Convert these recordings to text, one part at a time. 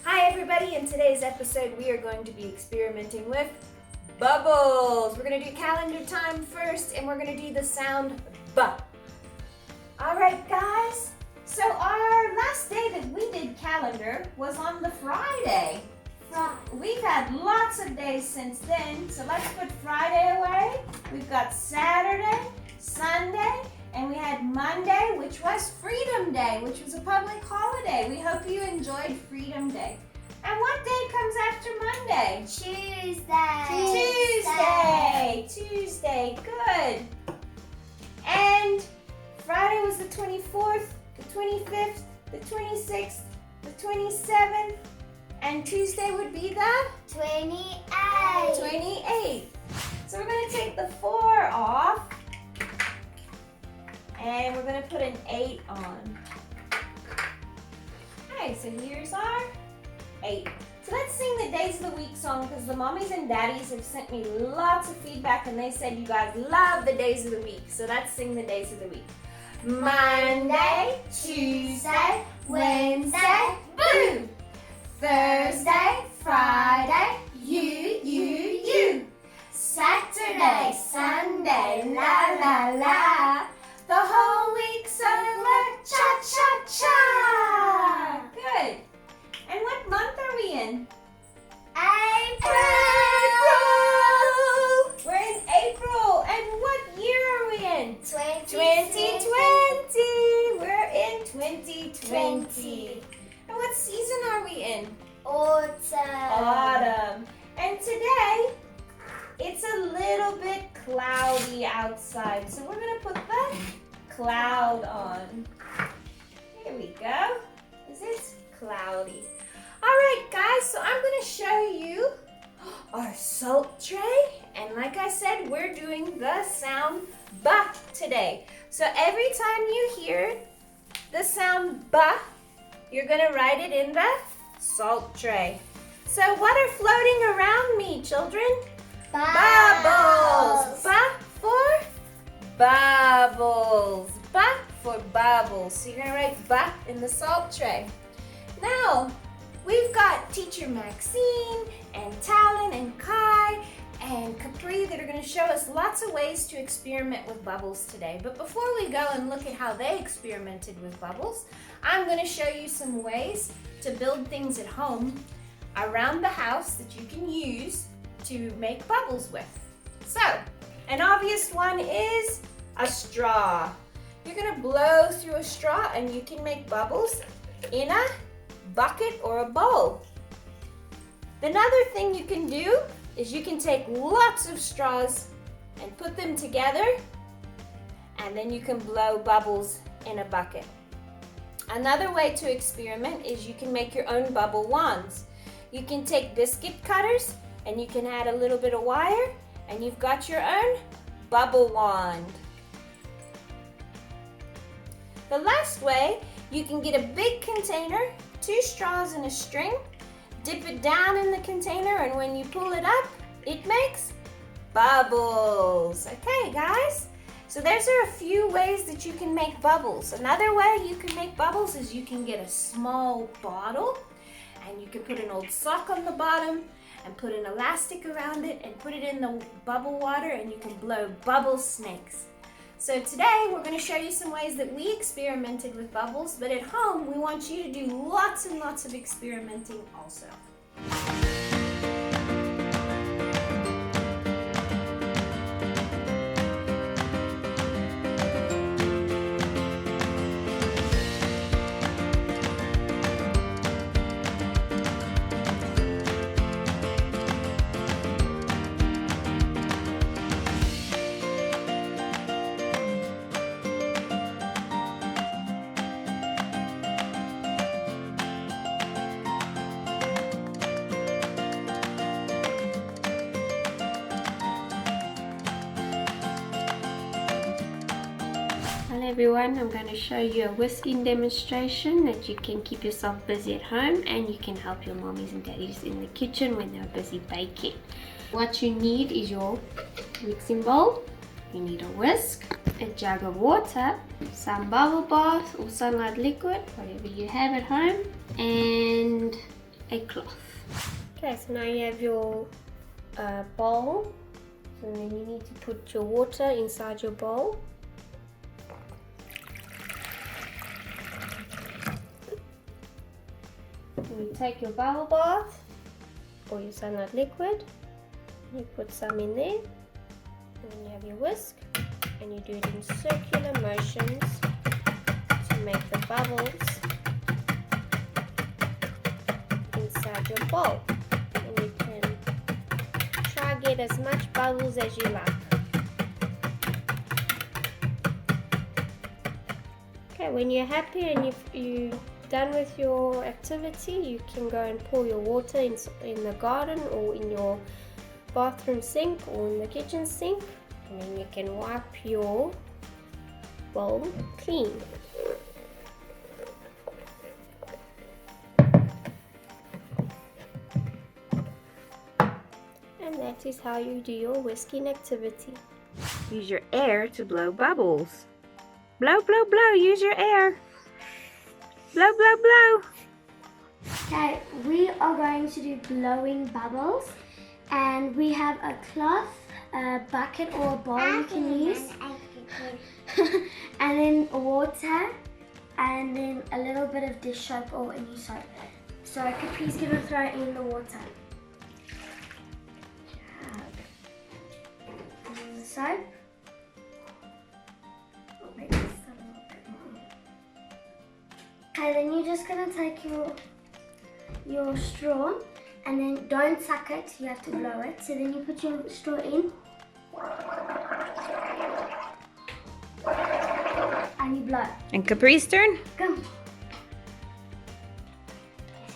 Hi everybody, in today's episode we are going to be experimenting with bubbles. We're going to do calendar time first and we're going to do the sound B. Alright guys, so our last day that we did calendar was on the Friday. We've had lots of days since then, so let's put Friday away. We've got Saturday, Sunday, and we had Monday, which was Freedom Day, which was a public holiday. We hope you enjoyed Freedom Day. And what day comes after Monday? Tuesday, good. And Friday was the 24th, the 25th, the 26th, the 27th, and Tuesday would be the 28th. So we're going to take the 4 off, and we're going to put an 8 on. Okay, so here's our 8. So let's sing the Days of the Week song because the mommies and daddies have sent me lots of feedback and they said you guys love the days of the week. So let's sing the days of the week. Monday, Tuesday, Wednesday, boo! Thursday, Friday, you. Saturday, Sunday, la la la. The whole week's over, cha-cha-cha. Good. And what month are we in? April! We're in April. And what year are we in? 2020. We're in 2020. And what season are we in? Autumn. And today, it's a little bit cloudy outside. So we're going to put the cloud on. Here we go. Is it cloudy? Alright guys, so I'm going to show you our salt tray. And like I said, we're doing the sound B today. So every time you hear the sound B, you're going to write it in the salt tray. So what are floating around me, children? Bubbles. B for bubbles. B for bubbles. So you're going to write B in the salt tray. Now, we've got Teacher Maxine and Talon and Kai and Capri that are going to show us lots of ways to experiment with bubbles today. But before we go and look at how they experimented with bubbles, I'm going to show you some ways to build things at home around the house that you can use to make bubbles with. So, an obvious one is a straw. You're going to blow through a straw and you can make bubbles in a bucket or a bowl. Another thing you can do is you can take lots of straws and put them together and then you can blow bubbles in a bucket. Another way to experiment is you can make your own bubble wands. You can take biscuit cutters and you can add a little bit of wire and you've got your own bubble wand. The last way, you can get a big container, 2 straws and a string, dip it down in the container, and when you pull it up, it makes bubbles. Okay, guys? So those are a few ways that you can make bubbles. Another way you can make bubbles is you can get a small bottle, and you can put an old sock on the bottom, and put an elastic around it, and put it in the bubble water, and you can blow bubble snakes. So today we're going to show you some ways that we experimented with bubbles, but at home we want you to do lots and lots of experimenting also. Hello everyone, I'm going to show you a whisking demonstration that you can keep yourself busy at home and you can help your mommies and daddies in the kitchen when they're busy baking. What you need is your mixing bowl, you need a whisk, a jug of water, some bubble bath or sunlight liquid, whatever you have at home, and a cloth. Okay, so now you have your bowl. So then you need to put your water inside your bowl. You take your bubble bath or your sunlight liquid, you put some in there, and then you have your whisk, and you do it in circular motions to make the bubbles inside your bowl. And you can try to get as much bubbles as you like. Okay, when you're happy and you're done with your activity, you can go and pour your water in the garden or in your bathroom sink or in the kitchen sink, and then you can wipe your bowl clean. And that is how you do your whisking activity. Use your air to blow bubbles. Blow, blow, blow. Use your air. Blow, blow, blow. Okay, we are going to do blowing bubbles, and we have a cloth, a bucket or a bowl you can use, and then water, and then a little bit of dish soap or any soap. So Capri's gonna throw it in the water. And then the soap. Okay, then you're just gonna take your straw, and then don't suck it, you have to blow it. So then you put your straw in, and you blow. And Capri's turn. Go.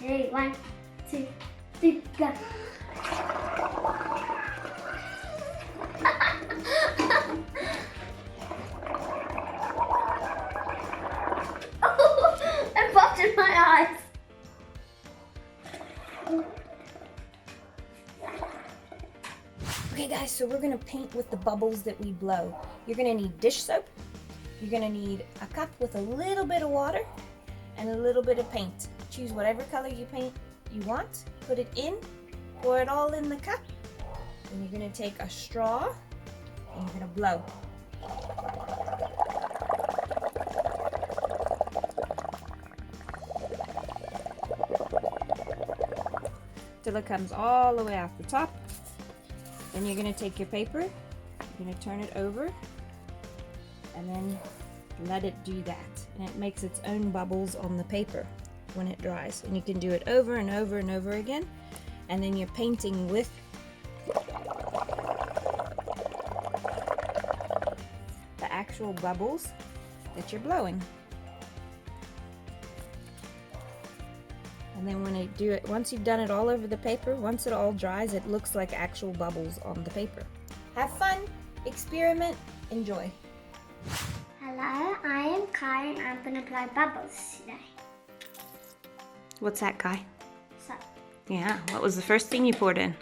Ready? 1, 2, 3, go. It popped in my eyes. Okay guys, so we're gonna paint with the bubbles that we blow. You're gonna need dish soap. You're gonna need a cup with a little bit of water and a little bit of paint. Choose whatever color you want, put it in, pour it all in the cup. Then you're gonna take a straw and you're gonna blow. Till it comes all the way out the top. Then you're going to take your paper, you're going to turn it over, and then let it do that. And it makes its own bubbles on the paper when it dries. And you can do it over and over and over again. And then you're painting with the actual bubbles that you're blowing. And then when you do it, once you've done it all over the paper, once it all dries, it looks like actual bubbles on the paper. Have fun, experiment, enjoy. Hello, I am Kai, and I'm going to blow bubbles today. What's that, Kai? So, Yeah, what was the first thing you poured in?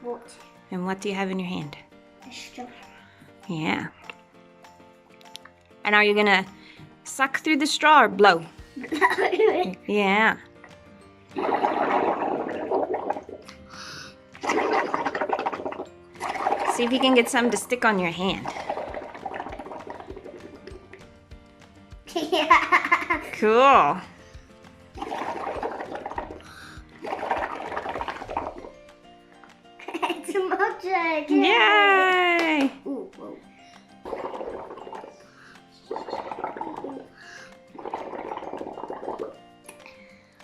water, And what do you have in your hand? a straw. Yeah. And are you gonna suck through the straw or blow? Yeah. See if you can get some to stick on your hand. Yeah. Cool. It's a milkshake. Yay! Ooh, whoa.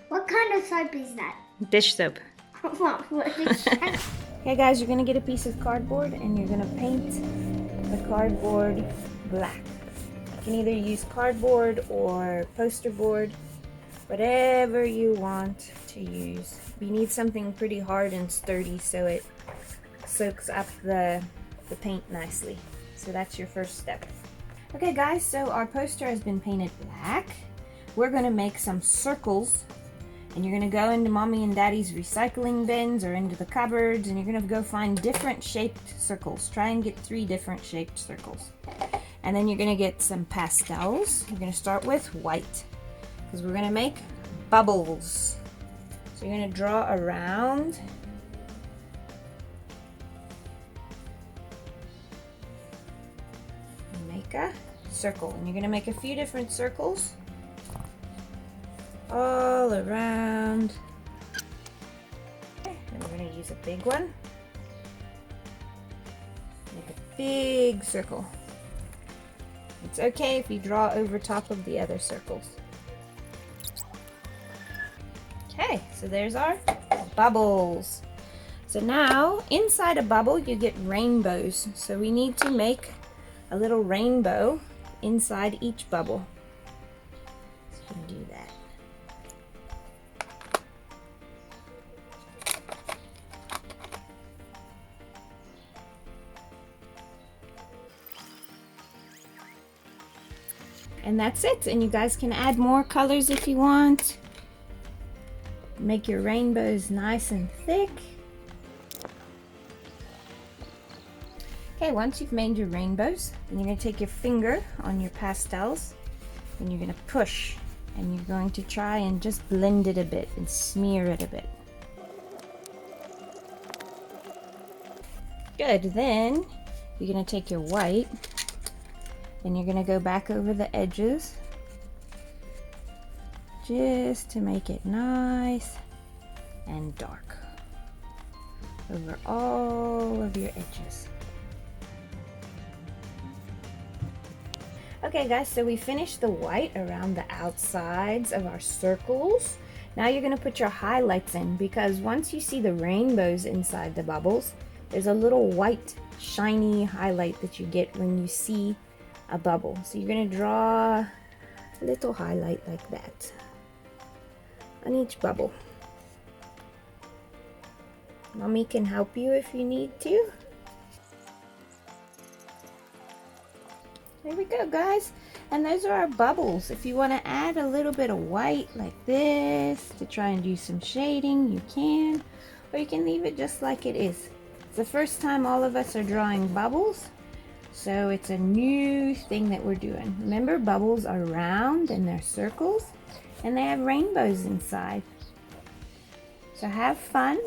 What kind of soap is that? Dish soap. What is that? Okay guys, you're gonna get a piece of cardboard and you're gonna paint the cardboard black. You can either use cardboard or poster board, whatever you want to use. You need something pretty hard and sturdy so it soaks up the paint nicely. So that's your first step. Okay guys, so our poster has been painted black. We're gonna make some circles, and you're gonna go into mommy and daddy's recycling bins or into the cupboards, and you're gonna go find different shaped circles. Try and get 3 different shaped circles. And then you're gonna get some pastels. You're gonna start with white, because we're gonna make bubbles. So So you're going to draw around. Make a circle, and you're going to make a few different circles all around. Okay, and we're going to use a big one. Make a big circle. It's okay if you draw over top of the other circles. Okay, so there's our bubbles. So now inside a bubble you get rainbows. So we need to make a little rainbow inside each bubble. So you can do that. And that's it. And you guys can add more colors if you want. Make your rainbows nice and thick. Okay, once you've made your rainbows, then you're going to take your finger on your pastels and you're going to push, and you're going to try and just blend it a bit and smear it a bit. Good. Then you're going to take your white and you're going to go back over the edges just to make it nice and dark over all of your edges. Okay guys, so we finished the white around the outsides of our circles. Now you're going to put your highlights in, because once you see the rainbows inside the bubbles, there's a little white shiny highlight that you get when you see a bubble. So you're going to draw a little highlight like that on each bubble. Mommy can help you if you need to. There we go, guys. And those are our bubbles. If you want to add a little bit of white like this to try and do some shading, you can. Or you can leave it just like it is. It's the first time all of us are drawing bubbles, so it's a new thing that we're doing. Remember, bubbles are round and they're circles, and they have rainbows inside. So have fun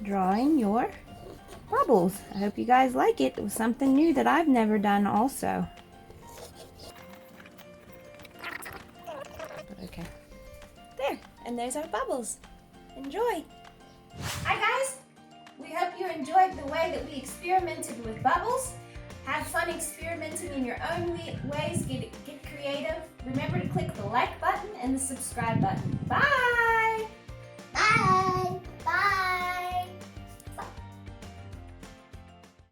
drawing your bubbles. I hope you guys like it. It was something new that I've never done also. Okay. There, and there's our bubbles. Enjoy. Hi guys, we hope you enjoyed the way that we experimented with bubbles. Have fun experimenting in your own ways. Get creative. Remember to click the like button and the subscribe button. Bye! Bye!